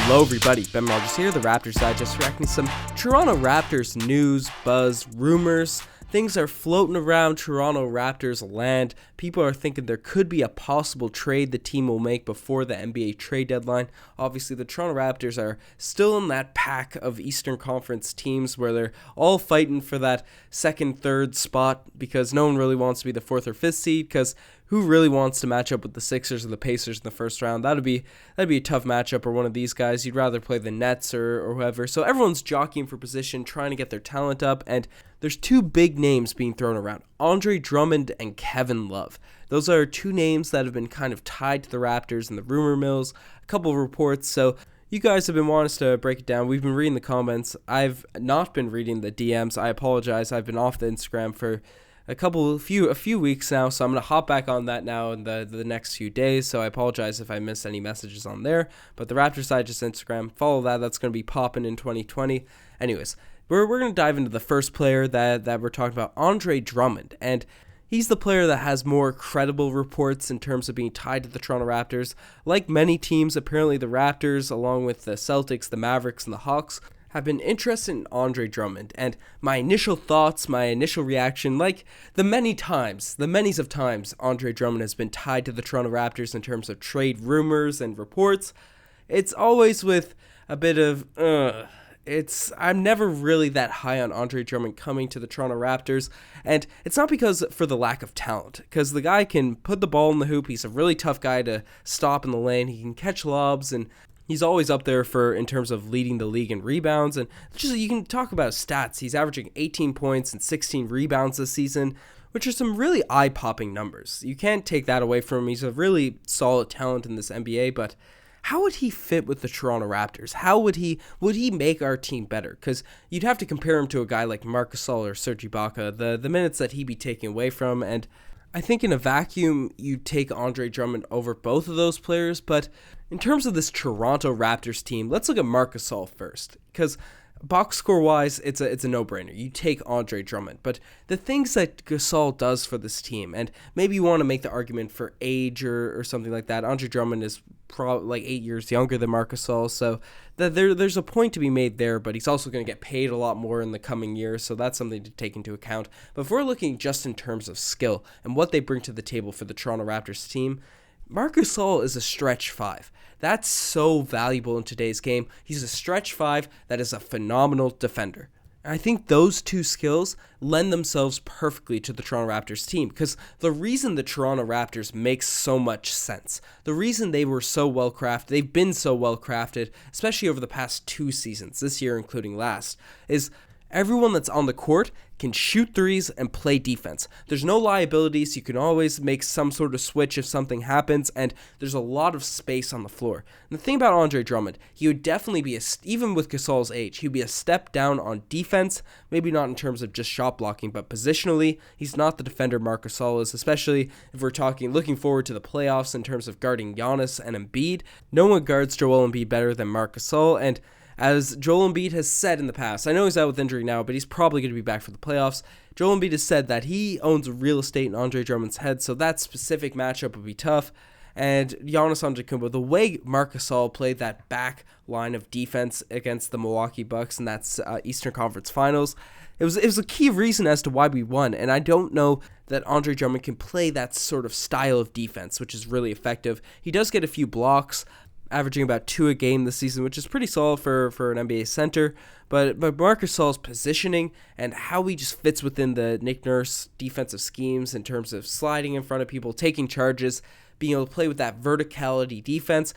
Hello everybody, Ben Rogers here, the Raptors Digest, reacting to some Toronto Raptors news, buzz, rumors. Things are floating around Toronto Raptors land. People are thinking there could be a possible trade the team will make before the NBA trade deadline. Obviously, the Toronto Raptors are still in that pack of Eastern Conference teams where they're all fighting for that second, third spot because no one really wants to be the fourth or fifth seed because who really wants to match up with the Sixers or the Pacers in the first round? That'd be a tough matchup, or one of these guys. You'd rather play the Nets or whoever. So everyone's jockeying for position, trying to get their talent up, and there's two big names being thrown around: Andre Drummond and Kevin Love. Those are two names that have been kind of tied to the Raptors in the rumor mills. A couple of reports. So you guys have been wanting us to break it down. We've been reading the comments. I've not been reading the DMs. I apologize. I've been off the Instagram for a few weeks now, so I'm going to hop back on that now in the next few days, so I apologize if I missed any messages on there, but the Raptors Digest Instagram, follow that. That's going to be popping in 2020. Anyways, we're going to dive into the first player that we're talking about, Andre Drummond, and he's the player that has more credible reports in terms of being tied to the Toronto Raptors. Like many teams, apparently the Raptors, along with the Celtics, the Mavericks, and the Hawks, have been interested in Andre Drummond, and my initial thoughts, my initial reaction, like the many's of times Andre Drummond has been tied to the Toronto Raptors in terms of trade rumors and reports, it's always with a bit of, I'm never really that high on Andre Drummond coming to the Toronto Raptors, and it's not because for the lack of talent, because the guy can put the ball in the hoop, he's a really tough guy to stop in the lane, he can catch lobs, and he's always up there in terms of leading the league in rebounds, and just you can talk about stats. He's averaging 18 points and 16 rebounds this season, which are some really eye-popping numbers. You can't take that away from him. He's a really solid talent in this NBA, but how would he fit with the Toronto Raptors? How would he make our team better? Because you'd have to compare him to a guy like Marc Gasol or Serge Ibaka, the minutes that he'd be taking away from, and I think in a vacuum, you'd take Andre Drummond over both of those players, but in terms of this Toronto Raptors team, let's look at Marc Gasol first, because box score-wise, it's a no-brainer. You take Andre Drummond, but the things that Gasol does for this team, and maybe you want to make the argument for age or something like that. Andre Drummond is probably like 8 years younger than Marc Gasol, so there's a point to be made there, but he's also going to get paid a lot more in the coming years, so that's something to take into account. But if we're looking just in terms of skill and what they bring to the table for the Toronto Raptors team, Marc Gasol is a stretch five. That's so valuable in today's game. He's a stretch five that is a phenomenal defender. And I think those two skills lend themselves perfectly to the Toronto Raptors team, because the reason the Toronto Raptors makes so much sense, the reason they've been so well crafted, especially over the past 2 seasons, this year including last, is everyone that's on the court can shoot threes and play defense. There's no liabilities. You can always make some sort of switch if something happens, and there's a lot of space on the floor. And the thing about Andre Drummond, he would definitely be, even with Gasol's age, he'd be a step down on defense, maybe not in terms of just shot blocking, but positionally, he's not the defender Marc Gasol is, especially if we're looking forward to the playoffs in terms of guarding Giannis and Embiid. No one guards Joel Embiid better than Marc Gasol, and as Joel Embiid has said in the past, I know he's out with injury now, but he's probably going to be back for the playoffs. Joel Embiid has said that he owns real estate in Andre Drummond's head, so that specific matchup would be tough. And Giannis Antetokounmpo, the way Marc Gasol played that back line of defense against the Milwaukee Bucks in that Eastern Conference Finals, it was a key reason as to why we won. And I don't know that Andre Drummond can play that sort of style of defense, which is really effective. He does get a few blocks, averaging about 2 a game this season, which is pretty solid for an NBA center. But Marc Gasol's positioning and how he just fits within the Nick Nurse defensive schemes in terms of sliding in front of people, taking charges, being able to play with that verticality defense,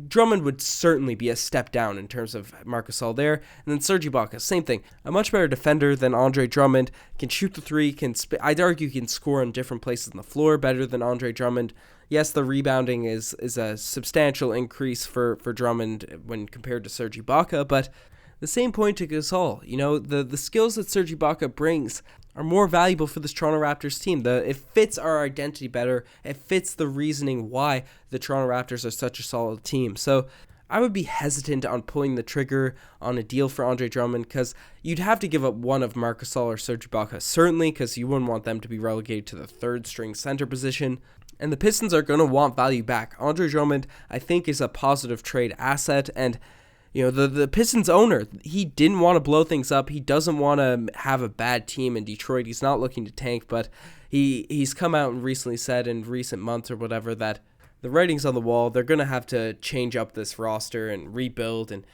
Drummond would certainly be a step down in terms of Marc Gasol there. And then Serge Ibaka, same thing. A much better defender than Andre Drummond, can shoot the three, I'd argue can score in different places on the floor better than Andre Drummond. Yes, the rebounding is a substantial increase for Drummond when compared to Serge Ibaka, but the same point to Gasol. You know, the skills that Serge Ibaka brings are more valuable for this Toronto Raptors team. It fits our identity better. It fits the reasoning why the Toronto Raptors are such a solid team. So I would be hesitant on pulling the trigger on a deal for Andre Drummond, because you'd have to give up one of Marc Gasol or Serge Ibaka, certainly, because you wouldn't want them to be relegated to the third-string center position. And the Pistons are going to want value back. Andre Drummond, I think, is a positive trade asset, and The Pistons owner, he didn't want to blow things up. He doesn't want to have a bad team in Detroit. He's not looking to tank, but he's come out and recently said in recent months or whatever that the writing's on the wall. They're going to have to change up this roster and rebuild, and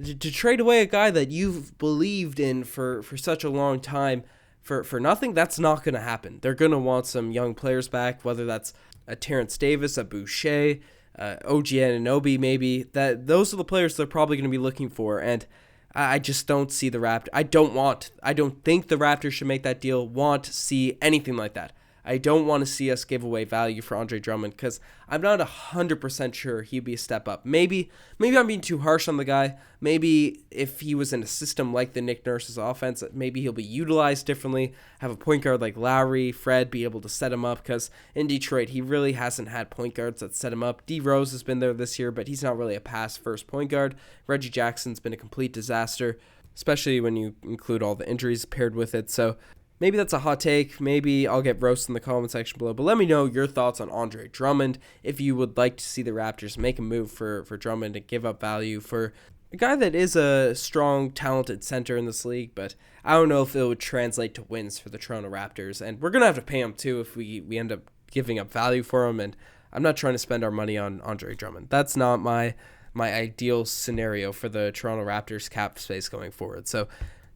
to trade away a guy that you've believed in for such a long time for nothing, that's not going to happen. They're going to want some young players back, whether that's a Terrence Davis, a Boucher, OG Anunoby maybe. Those are the players they're probably going to be looking for, and I just don't see the Raptors. I don't think the Raptors should make that deal, see anything like that. I don't want to see us give away value for Andre Drummond because I'm not 100% sure he'd be a step up. Maybe I'm being too harsh on the guy. Maybe if he was in a system like the Nick Nurse's offense, maybe he'll be utilized differently, have a point guard like Lowry, Fred, be able to set him up, because in Detroit, he really hasn't had point guards that set him up. D. Rose has been there this year, but he's not really a pass-first point guard. Reggie Jackson's been a complete disaster, especially when you include all the injuries paired with it. So maybe that's a hot take. Maybe I'll get roasted in the comment section below. But let me know your thoughts on Andre Drummond. If you would like to see the Raptors make a move for Drummond and give up value for a guy that is a strong, talented center in this league. But I don't know if it would translate to wins for the Toronto Raptors. And we're going to have to pay him too if we end up giving up value for him. And I'm not trying to spend our money on Andre Drummond. That's not my ideal scenario for the Toronto Raptors cap space going forward. So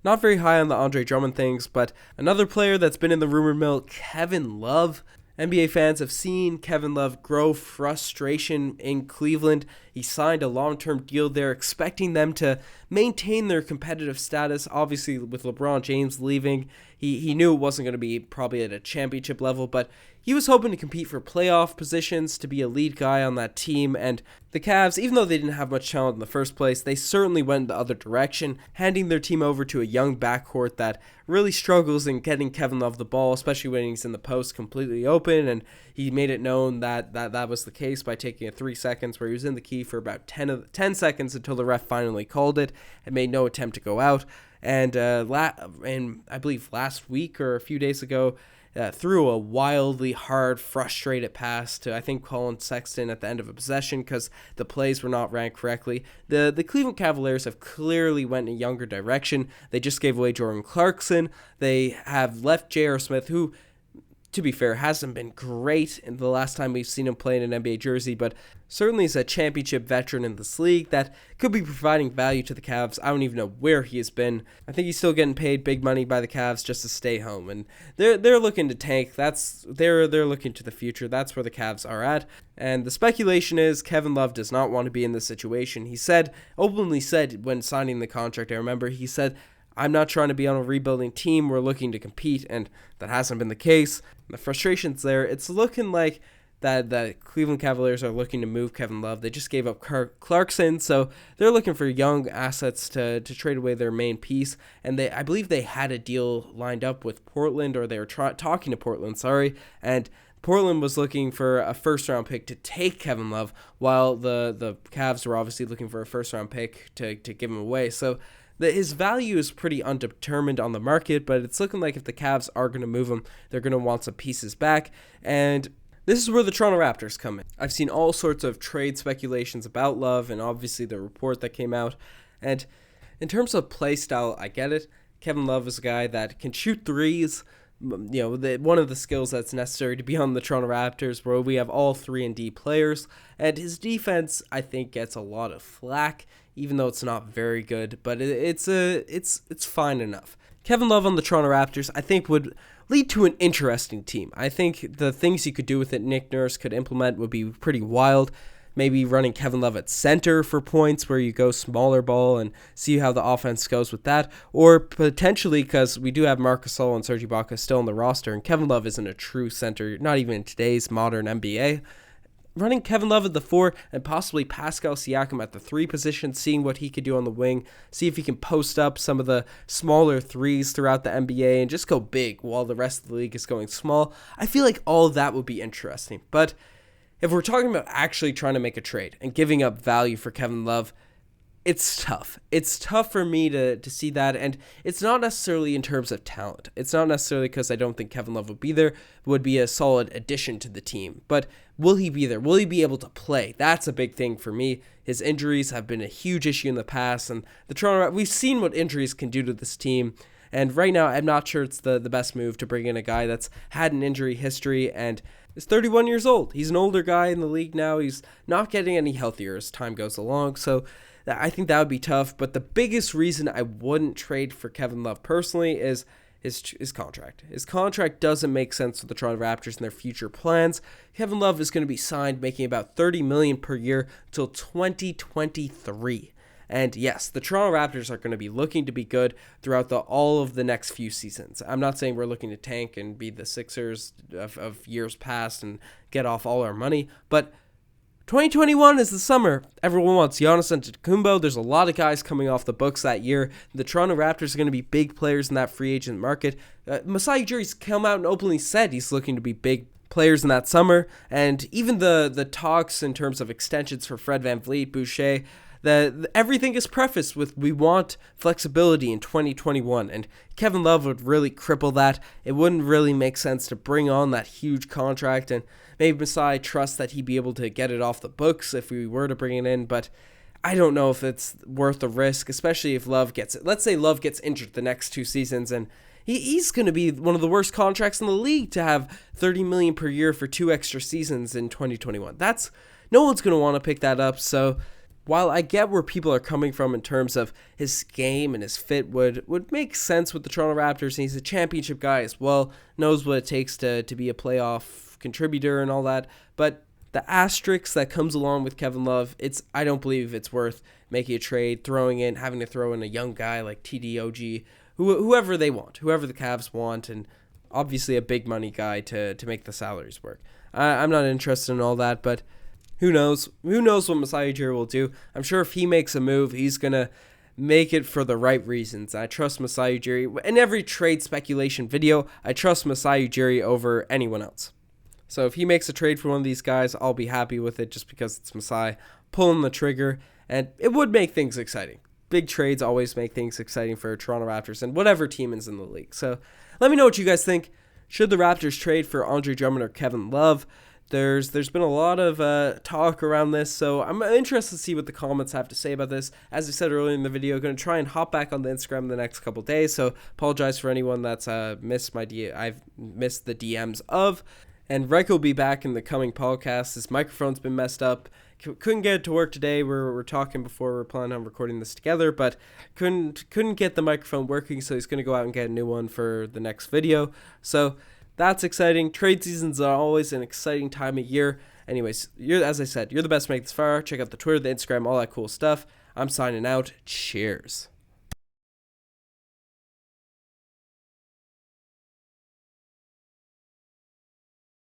not very high on the Andre Drummond things, but another player that's been in the rumor mill, Kevin Love. NBA fans have seen Kevin Love grow frustration in Cleveland. He signed a long-term deal there, expecting them to maintain their competitive status. Obviously, with LeBron James leaving, he knew it wasn't going to be probably at a championship level, but he was hoping to compete for playoff positions, to be a lead guy on that team. And the Cavs, even though they didn't have much talent in the first place, they certainly went the other direction, handing their team over to a young backcourt that really struggles in getting Kevin Love the ball, especially when he's in the post completely open. And he made it known that was the case by taking a 3 seconds where he was in the key for about 10 seconds until the ref finally called it and made no attempt to go out. And I believe last week or a few days ago, threw a wildly hard, frustrated pass to, I think, Colin Sexton at the end of a possession because the plays were not ranked correctly. The Cleveland Cavaliers have clearly went in a younger direction. They just gave away Jordan Clarkson. They have left J.R. Smith, who, to be fair, hasn't been great in the last time we've seen him play in an NBA jersey, but certainly is a championship veteran in this league that could be providing value to the Cavs. I don't even know where he has been. I think he's still getting paid big money by the Cavs just to stay home, and they're looking to tank. They're looking to the future. That's where the Cavs are at, and the speculation is Kevin Love does not want to be in this situation. He openly said when signing the contract, I remember he said, "I'm not trying to be on a rebuilding team. We're looking to compete," and that hasn't been the case. The frustration's there. It's looking like that the Cleveland Cavaliers are looking to move Kevin Love. They just gave up Clarkson, so they're looking for young assets to trade away their main piece. And I believe they had a deal lined up with Portland, or they were talking to Portland, and Portland was looking for a first-round pick to take Kevin Love, while the Cavs were obviously looking for a first-round pick to give him away. So his value is pretty undetermined on the market, but it's looking like if the Cavs are going to move him, they're going to want some pieces back. And this is where the Toronto Raptors come in. I've seen all sorts of trade speculations about Love, and obviously the report that came out. And in terms of play style, I get it. Kevin Love is a guy that can shoot threes. One of the skills that's necessary to be on the Toronto Raptors, where we have all 3-and-D players. And his defense, I think, gets a lot of flack, even though it's not very good, but it's fine enough. Kevin Love on the Toronto Raptors, I think, would lead to an interesting team. I think the things you could do with it, Nick Nurse could implement, would be pretty wild. Maybe running Kevin Love at center for points, where you go smaller ball and see how the offense goes with that. Or potentially, because we do have Marc Gasol and Serge Ibaka still on the roster, and Kevin Love isn't a true center, not even in today's modern NBA. Running Kevin Love at the 4 and possibly Pascal Siakam at the 3 position, seeing what he could do on the wing, see if he can post up some of the smaller threes throughout the NBA and just go big while the rest of the league is going small. I feel like all of that would be interesting. But if we're talking about actually trying to make a trade and giving up value for Kevin Love, It's tough. It's tough for me to see that, and it's not necessarily in terms of talent. It's not necessarily because I don't think Kevin Love would be a solid addition to the team. But will he be there? Will he be able to play? That's a big thing for me. His injuries have been a huge issue in the past, and we've seen what injuries can do to this team. And right now, I'm not sure it's the best move to bring in a guy that's had an injury history and is 31 years old. He's an older guy in the league now. He's not getting any healthier as time goes along, so I think that would be tough. But the biggest reason I wouldn't trade for Kevin Love personally is his contract. His contract doesn't make sense with the Toronto Raptors and their future plans. Kevin Love is going to be signed making about $30 million per year until 2023. And yes, the Toronto Raptors are going to be looking to be good throughout all of the next few seasons. I'm not saying we're looking to tank and be the Sixers of years past and get off all our money, but 2021 is the summer. Everyone wants Giannis Antetokounmpo. There's a lot of guys coming off the books that year. The Toronto Raptors are going to be big players in that free agent market. Masai Ujiri's come out and openly said he's looking to be big players in that summer. And even the talks in terms of extensions for Fred VanVleet, Boucher, everything is prefaced with we want flexibility in 2021, and Kevin Love would really cripple that. It wouldn't really make sense to bring on that huge contract, and maybe Masai trusts that he'd be able to get it off the books if we were to bring it in, but I don't know if it's worth the risk, especially if let's say Love gets injured the next 2 seasons, and he's going to be one of the worst contracts in the league to have $30 million per year for 2 extra seasons in 2021. No one's going to want to pick that up, so while I get where people are coming from in terms of his game and his fit would make sense with the Toronto Raptors, and he's a championship guy as well, knows what it takes to be a playoff contributor and all that, but the asterisk that comes along with Kevin Love, I don't believe it's worth making a trade, having to throw in a young guy like TDOG, whoever they want, whoever the Cavs want, and obviously a big money guy to make the salaries work. I'm not interested in all that, but who knows? Who knows what Masai Ujiri will do? I'm sure if he makes a move, he's going to make it for the right reasons. I trust Masai Ujiri. In every trade speculation video, I trust Masai Ujiri over anyone else. So if he makes a trade for one of these guys, I'll be happy with it just because it's Masai pulling the trigger, and it would make things exciting. Big trades always make things exciting for Toronto Raptors and whatever team is in the league. So let me know what you guys think. Should the Raptors trade for Andre Drummond or Kevin Love? There's been a lot of talk around this, so I'm interested to see what the comments have to say about this. As I said earlier in the video, going to try and hop back on the Instagram the next couple days, so apologize for anyone that's missed I've missed the DMs of. And Reiko will be back in the coming podcast. His microphone's been messed up. Couldn't get it to work today. We're talking before we're planning on recording this together, but couldn't get the microphone working, so he's going to go out and get a new one for the next video. So that's exciting. Trade seasons are always an exciting time of year. Anyways, as I said, you're the best to make this far. Check out the Twitter, the Instagram, all that cool stuff. I'm signing out. Cheers.